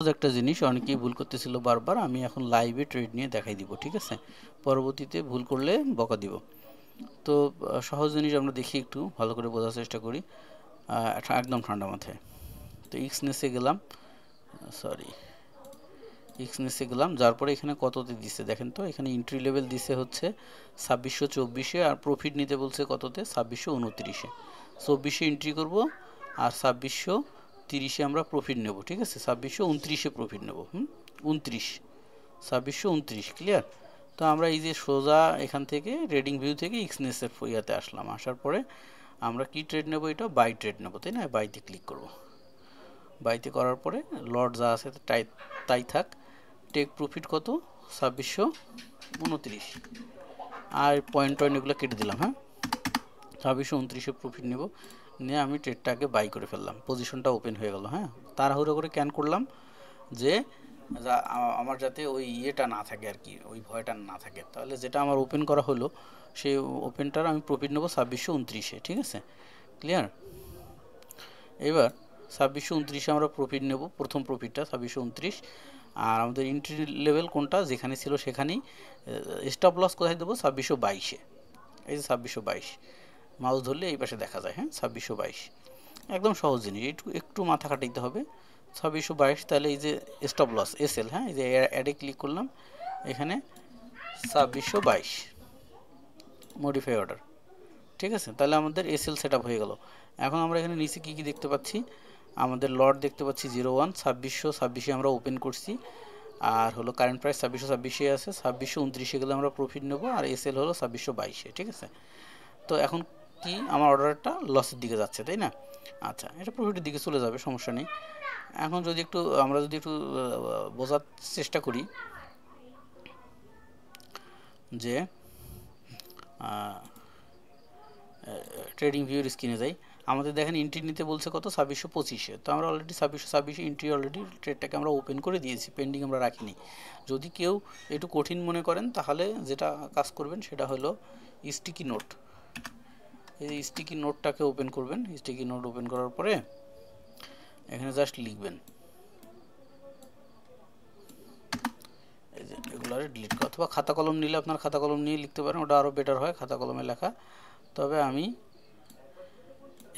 একটা জিনিস অনেকেই ভুল করতেছিল বারবার, আমি এখন লাইভে ট্রেড নিয়ে দেখাই দিব, ঠিক আছে? পরবর্তীতে ভুল করলে বকা দিব। তো সহজ জিনিস আমরা দেখি, একটু ভালো করে বোঝার চেষ্টা করি একদম ঠান্ডা মাথায়। তো এক্সনেসে গেলাম, এক্সনেসে গেলাম, যার পরে এখানে কততে দিছে দেখেন তো। এখানে এন্ট্রি লেভেল দিছে হচ্ছে 2624-এ, আর প্রফিট নিতে বলছে কততে, 2629-এ। 24-এ এন্ট্রি করব আর 2630-এ আমরা প্রফিট নেব, ঠিক আছে? 2629-এ প্রফিট নেব, 2629 ক্লিয়ার? তো আমরা এই যে সোজা এখান থেকে ট্রেডিং ভিউ থেকে এক্সনেসের ইয়াতে আসলাম, আসার পরে আমরা কি ট্রেড নেব, এটা বাই ট্রেড নেব, তাই না? বাইতে ক্লিক করব, বাইতে করার পরে লট যা আছে তাই থাক। টেক প্রফিট কত, 2629, আর পয়েন্ট এগুলো কেটে দিলাম। হ্যাঁ, 2629-এ প্রফিট নেব, নিয়ে আমি ট্রেডটাকে বাই করে ফেললাম, পজিশনটা ওপেন হয়ে গেল। হ্যাঁ, তাড়াহুড়ো করে ক্যান করলাম যে আমার যাতে ওই ইয়েটা না থাকে আর কি, ওই ভয়টা না থাকে। তাহলে যেটা আমার ওপেন করা হলো সেই ওপেনটার আমি প্রফিট নেব 2629-এ, ঠিক আছে? ক্লিয়ার? এবার 2629-এ আমরা প্রফিট নেব, প্রথম প্রফিটটা 2629। আর আমাদের এন্ট্রি লেভেল কোনটা, যেখানে ছিল সেখানেই। স্টপ লস কোথায় দেবো, 2622-এ। এই যে 2622, মাউস ধরলে এই পাশে দেখা যায়। হ্যাঁ, 2622 একদম সহজ জিনিস, একটু মাথা খাটাইতে হবে। 2622, তাহলে এই যে স্টপ লস এসএল, হ্যাঁ, এই যে অ্যাডে ক্লিক করলাম, এখানে 2622 মডিফাই অর্ডার, ঠিক আছে? তাহলে আমাদের এসএল সেট আপ হয়ে গেল। এখন আমরা এখানে নিচে কী কী দেখতে পাচ্ছি, আমাদের লট দেখতে পাচ্ছি 01, 2626-এ আমরা ওপেন করছি, আর হলো কারেন্ট প্রাইস 2626-এ আছে, 2629-এ গেলে আমরা প্রফিট নেব, আর এসএল হলো 2622-এ, ঠিক আছে? তো এখন কি, আমার অর্ডারটা লসের দিকে যাচ্ছে, তাই না? আচ্ছা, এটা প্রফিটের দিকে চলে যাবে, সমস্যা নেই। এখন যদি আমরা যদি একটু বোঝার চেষ্টা করি যে ট্রেডিং ভিউর স্ক্রিনে যাই, আমাদের দেখেন এন্ট্রি নিতে বলছে কত, 2625-এ। তো আমরা অলরেডি 2626-এ এন্ট্রি অলরেডি ট্রেডটাকে আমরা ওপেন করে দিয়েছি, পেন্ডিং আমরা রাখিনি। যদি কেউ একটু কঠিন মনে করেন, তাহলে যেটা কাজ করবেন সেটা হলো স্টিকি নোট। এই স্টিকি নোটটাকে ওপেন করবেন, স্টিকি নোট ওপেন করার পরে এখানে জাস্ট লিখবেন, এই যে এগুলারে ডিলিট করা, অথবা খাতা কলম নিলে আপনার খাতা কলম নিয়ে লিখতে পারেন, ওটা আরও বেটার হয় খাতা কলমে লেখা। তবে আমি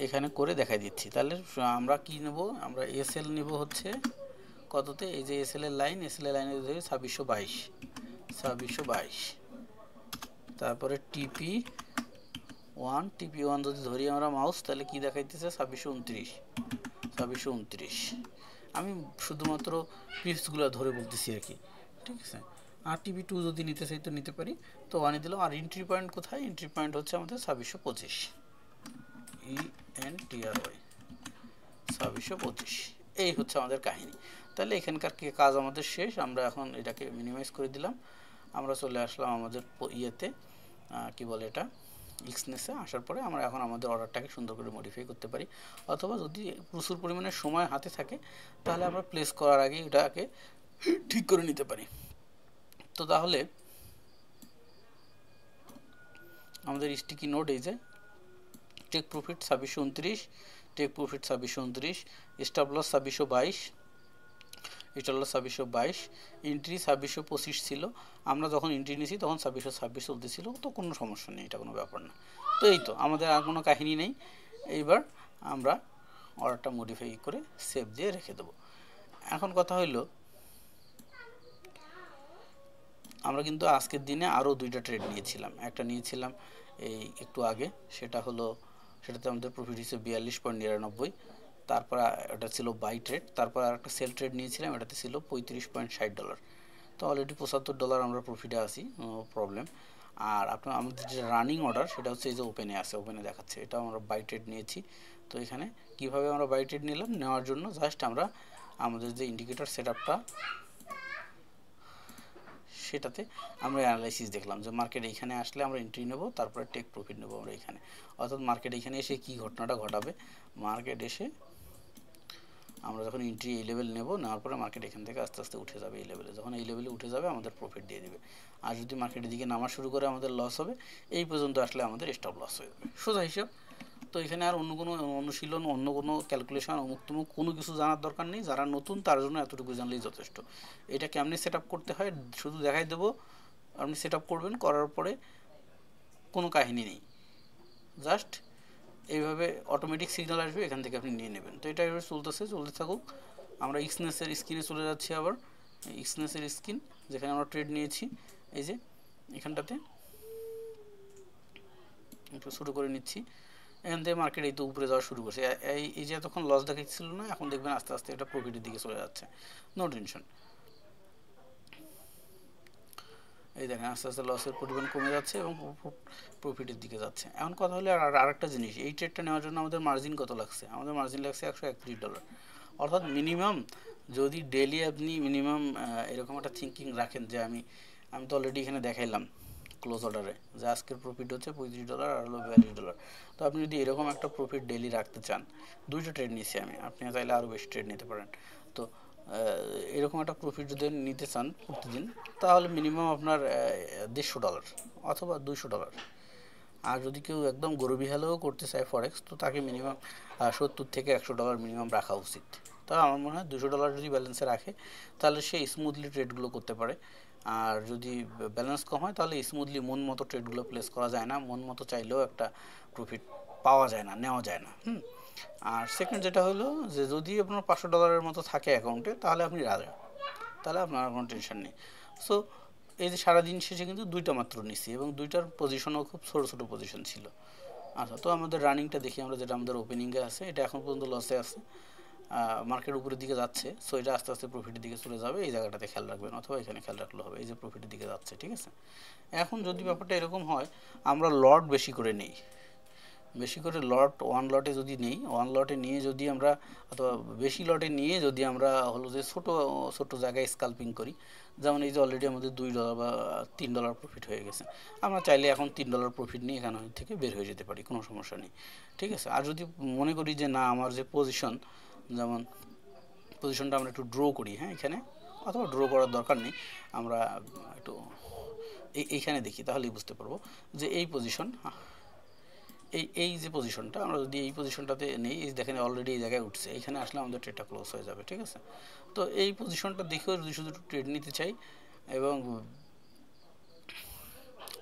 এখানে করে দেখাই দিচ্ছি। তাহলে আমরা কি নেব, আমরা এসএল নেব হচ্ছে কততে, এই যে এসএল এর লাইন, এসএল এর লাইনে ধরি 2622, তারপরে টিপি ওয়ান যদি ধরি আমরা মাউস, তাহলে কি দেখাইতেছে, 2629। আমি শুধুমাত্র পিপসগুলো ধরে বলতেছি আর কি, ঠিক আছে? আর টিপি 2 যদি নিতে চাই তো নিতে পারি, তো ওয়ানে দিলাম। আর এন্ট্রি পয়েন্ট কোথায়, এন্ট্রি পয়েন্ট হচ্ছে আমাদের 2625, ENTRY 2625। এই হচ্ছে আমাদের কাহিনী। তাহলে এখানকার কাজ আমাদের শেষ। আমরা এখন এটাকে মিনিমাইজ করে দিলাম, আমরা চলে আসলাম আমাদের ইয়েতে, কি বলে এটা, এক্সনেসে। আসার পরে আমরা এখন আমাদের অর্ডারটাকে সুন্দর করে মডিফাই করতে পারি, অথবা যদি প্রচুর পরিমাণে সময় হাতে থাকে তাহলে আমরা প্লেস করার আগে এটাকে ঠিক করে নিতে পারি। তো তাহলে আমাদের স্টিকি নোট এই যে take profit 2629, take profit 2629, stop loss 2622, এটা হলো 2622, এন্ট্রি 2625 ছিল। আমরা যখন এন্ট্রি নিয়েছি তখন 2626 চলতেছিল, তো কোনো সমস্যা নেই, এটা কোনো ব্যাপার না। তো এই তো, আমাদের আর কোনো কাহিনী নেই। এইবার আমরা অর্ডারটা মডিফাই করে সেভ দিয়ে রেখে দেবো। এখন কথা হইলো, আমরা কিন্তু আজকের দিনে আরও 2টা ট্রেড নিয়েছিলাম। একটা নিয়েছিলাম এই একটু আগে, সেটাতে আমাদের প্রফিট হচ্ছে 42.99। তারপর এটা ছিল বাই ট্রেড। তারপর আর একটা সেল ট্রেড নিয়েছিলাম, এটাতে ছিল $35.60। তো অলরেডি $75 আমরা প্রফিটে আসি, নো প্রবলেম। আর আমাদের যে রানিং অর্ডার সেটা হচ্ছে এই যে ওপেনে আছে, ওপেনে দেখাচ্ছে, এটা আমরা বাই ট্রেড নিয়েছি। তো এখানে কিভাবে আমরা বাই ট্রেড নিলাম, নেওয়ার জন্য জাস্ট আমরা আমাদের যে ইন্ডিকেটর সেট আপটা, সেটাতে আমরা অ্যানালাইসিস দেখলাম যে মার্কেট এইখানে আসলে আমরা এন্ট্রি নেব, তারপরে টেক প্রফিট নেব আমরা এখানে। অর্থাৎ মার্কেট এখানে এসে কি ঘটনাটা ঘটাবে, মার্কেট এসে আমরা যখন এন্ট্রি এই লেভেল নেব, নেওয়ার পরে মার্কেট এখান থেকে আস্তে আস্তে উঠে যাবে এই লেভেলে। যখন এই লেভেলে উঠে যাবে আমাদের প্রফিট দিয়ে দিবে। আর যদি মার্কেটের দিকে নামা শুরু করে আমাদের লস হবে, এই পর্যন্ত আসলে আমাদের স্টপ লস হয়ে যাবে। সোজা হিসাব, তো এখানে আর অন্য কোনো অনুশীলন, অন্য কোনো ক্যালকুলেশন, অমুক তমুক কোনো কিছু জানার দরকার নেই। যারা নতুন তার জন্য এতটুকু জানলেই যথেষ্ট। এটা কেমনি সেট আপ করতে হয় শুধু দেখাই দেবো, আপনি সেট আপ করবেন, করার পরে কোনো কাহিনী নেই, জাস্ট এইভাবে অটোমেটিক সিগন্যাল আসবে, এখান থেকে আপনি নিয়ে নেবেন। তো এটা এভাবে চলতে থাকুক। আমরা এক্সনেসের স্ক্রিনে চলে যাচ্ছি আবার। এক্সনেসের স্ক্রিন যেখানে আমরা ট্রেড নিয়েছি, এই যে এখানটাতে একটু শুরু করে নিচ্ছি। এখান থেকে মার্কেট এই তো উপরে যাওয়া শুরু করছে। এই যে এতক্ষণ লস দেখাচ্ছিল না, এখন দেখবেন আস্তে আস্তে এটা প্রফিটের দিকে চলে যাচ্ছে। No tension. এই দেখেন আস্তে আস্তে লসের পরিমাণ কমে যাচ্ছে এবং প্রফিটের দিকে যাচ্ছে। এখন কথা হলো আরেকটা জিনিস, এই ট্রেডটা নেওয়ার জন্য আমাদের মার্জিন কত লাগছে? আমাদের মার্জিন লাগছে $131। অর্থাৎ মিনিমাম যদি ডেলি আপনি মিনিমাম এরকম একটা থিঙ্কিং রাখেন যে আমি তো অলরেডি এখানে দেখাইলাম ক্লোজ অর্ডারে যে আজকের প্রফিট হচ্ছে $35 আর হলো $42। তো আপনি যদি এরকম একটা প্রফিট ডেলি রাখতে চান, দুইটা ট্রেড নিচ্ছি আমি, আপনি চাইলে আরও বেশি ট্রেড নিতে পারেন। তো এরকম একটা প্রফিট যদি নিতে চান প্রতিদিন, তাহলে মিনিমাম আপনার $150 অথবা $200। আর যদি কেউ একদম গরুবিহালেও করতে চায় ফরেক্স, তো তাকে মিনিমাম $70 থেকে $100 মিনিমাম রাখা উচিত। তবে আমার মনে হয় $200 যদি ব্যালেন্সে রাখে, তাহলে সে স্মুথলি ট্রেডগুলো করতে পারে। আর যদি ব্যালেন্স কম হয়, তাহলে স্মুথলি মন মতো ট্রেডগুলো প্লেস করা যায় না, মন মতো চাইলেও একটা প্রফিট পাওয়া যায় না, নেওয়া যায় না। আর সেকেন্ড যেটা হলো যে যদি আপনার $500 মতো থাকে অ্যাকাউন্টে, তাহলে আপনি রাজা, তাহলে আপনার কোনো টেনশন নেই। সো এই যে সারাদিন শেষে কিন্তু দুইটা মাত্র নিচ্ছি এবং দুইটার পজিশনও খুব ছোটো ছোটো পজিশন ছিল। আচ্ছা, তো আমাদের রানিংটা দেখি আমরা, যেটা আমাদের ওপেনিংয়ে আছে, এটা এখন পর্যন্ত লসে আছে, মার্কেট উপরের দিকে যাচ্ছে। সো এটা আস্তে আস্তে প্রফিটের দিকে চলে যাবে, এই জায়গাটাতে খেয়াল রাখবেন, অথবা এখানে খেয়াল রাখলে হবে। এই যে প্রফিটের দিকে যাচ্ছে, ঠিক আছে। এখন যদি ব্যাপারটা এরকম হয়, আমরা লট বেশি করে নেই, বেশি করে লট ওয়ান লটে যদি নেই, ওয়ান লটে নিয়ে যদি আমরা, অথবা বেশি লটে নিয়ে যদি আমরা হলো যে ছোটো ছোটো জায়গায় স্কাল্পিং করি, যেমন এই যে অলরেডি আমাদের $2 বা $3 প্রফিট হয়ে গেছে, আমরা চাইলে এখন $3 প্রফিট নিয়ে এখানে থেকে বের হয়ে যেতে পারি, কোনো সমস্যা নেই, ঠিক আছে। আর যদি মনে করি যে না, আমার যে পজিশন, যেমন পজিশনটা আমরা একটু ড্র করি, হ্যাঁ, এখানে, অথবা ড্র করার দরকার নেই, আমরা একটু এইখানে দেখি, তাহলেই বুঝতে পারবো যে এই পজিশন, এই যে পজিশনটা, আমরা যদি এই পজিশনটাতে নেই, এই দেখেন অলরেডি এই জায়গায় উঠছে, এখানে আসলে আমাদের ট্রেডটা ক্লোজ হয়ে যাবে, ঠিক আছে। তো এই পজিশনটা দেখেও যদি শুধু ট্রেড নিতে চাই এবং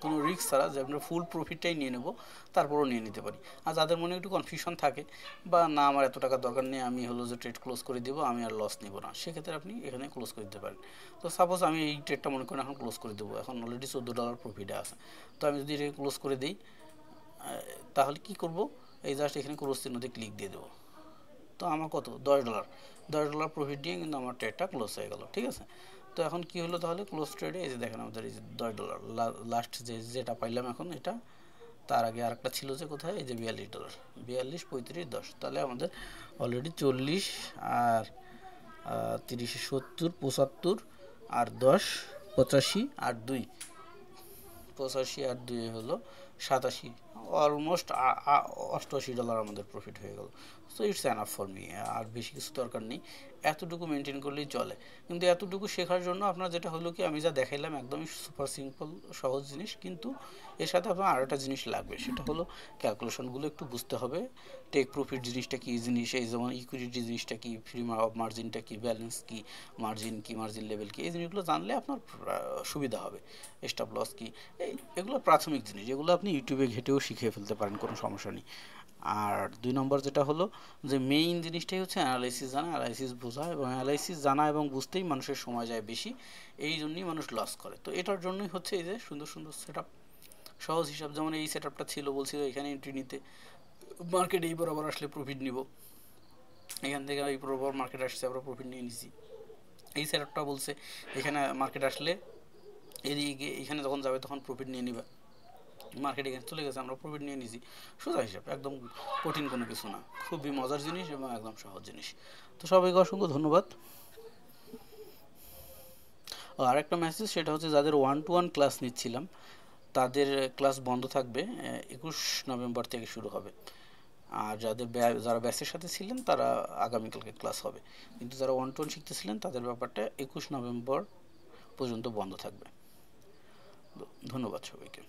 কোনো রিস্ক ছাড়া, যে আমরা ফুল প্রফিটটাই নিয়ে নেব, তারপরও নিয়ে নিতে পারি। আর যাদের মনে একটু কনফিউশন থাকে, বা না আমার এত টাকার দরকার নেই, আমি হলো যে ট্রেড ক্লোজ করে দেবো, আমি আর লস নেব না, সেক্ষেত্রে আপনি এখানে ক্লোজ করে দিতে পারেন। তো সাপোজ আমি এই ট্রেডটা মনে করেন এখন ক্লোজ করে দেবো, এখন অলরেডি $14 প্রফিটে আছে, তো আমি যদি এটাকে ক্লোজ করে দিই, তাহলে কি করব, এই জাস্ট এখানে ক্লোজ চিহ্নতে ক্লিক দিয়ে দেবো। তো আমার কত, $10 প্রফিট নিয়ে কিন্তু আমার ট্রেডটা ক্লোজ হয়ে গেল, ঠিক আছে। তো এখন কি হলো তাহলে ক্লোজ ট্রেডে, এই যে দেখেন আমাদের এই যে $10 লাস্ট যেটা পাইলাম এখন, এটা তার আগে আরেকটা ছিল যে কোথায়, এই যে $42, 42, 35, 10, তাহলে আমাদের অলরেডি 40 আর 30, 70, 75 আর 10, 85 আর 2, 85 আর 2 হলো 87, অলমোস্ট $88 আমাদের প্রফিট হয়ে গেল। So it's enough for me, আর বেশি কিছু দরকার নেই, এতটুকু মেনটেন করলেই চলে। কিন্তু এতটুকু শেখার জন্য আপনার যেটা হলো কি, আমি যা দেখাইলাম একদমই সুপার সিম্পল সহজ জিনিস, কিন্তু এর সাথে আপনার আরেকটা জিনিস লাগবে, সেটা হলো ক্যালকুলেশনগুলো একটু বুঝতে হবে। টেক প্রফিট জিনিসটা কী জিনিস, এই যেমন ইকুইটি জিনিসটা কি, ফ্রি মার্জিনটা কি, ব্যালেন্স কি, মার্জিন কি, মার্জিন লেভেল কি, এই জিনিসগুলো জানলে আপনার সুবিধা হবে। স্টপ লস কি, এগুলো প্রাথমিক জিনিস, এগুলো আপনি ইউটিউবে ঘেটেও শিখে ফেলতে পারেন, কোনো সমস্যা নেই। আর 2 নম্বর যেটা হলো যে মেইন জিনিসটাই হচ্ছে অ্যানালাইসিস জানা, অ্যানালাইসিস বোঝা, এবং অ্যানালাইসিস জানা এবং বুঝতেই মানুষের সময় যায় বেশি, এই জন্যই মানুষ লস করে। তো এটার জন্যই হচ্ছে এই যে সুন্দর সুন্দর সেট আপ, সহজ হিসাব, যেমন এই সেট আপটা ছিল, বলছিল এখানে এন্ট্রি নিতে, মার্কেট এই বরাবর আসলে প্রফিট নিব, এখান থেকে এই বরাবর মার্কেট আসছে, আমরা প্রফিট নিয়ে নিছি। এই সেট আপটা বলছে এখানে মার্কেট আসলে এদিকে, এখানে যখন যাবে তখন প্রফিট নিয়ে নিবা, মার্কেট এখানে চলে গেছে, আমরা প্রফিট নিয়ে নিছি, সোজা হিসাব, একদম কঠিন কোনো কিছু না, খুবই মজার জিনিস এবং একদম সহজ জিনিস। তো সবাইকে অসংখ্য ধন্যবাদ। আরেকটা মেসেজ, সেটা হচ্ছে যাদের 1-to-1 ক্লাস নিচ্ছিলাম, তাদের ক্লাস বন্ধ থাকবে, 21 নভেম্বর থেকে শুরু হবে। আর যারা ব্যাচের সাথে ছিলেন তারা আগামীকালকে ক্লাস হবে, কিন্তু যারা 1-to-1 শিখতেছিলেন তাদের ব্যাপারটা 21 নভেম্বর পর্যন্ত বন্ধ থাকবে। ধন্যবাদ সবাইকে।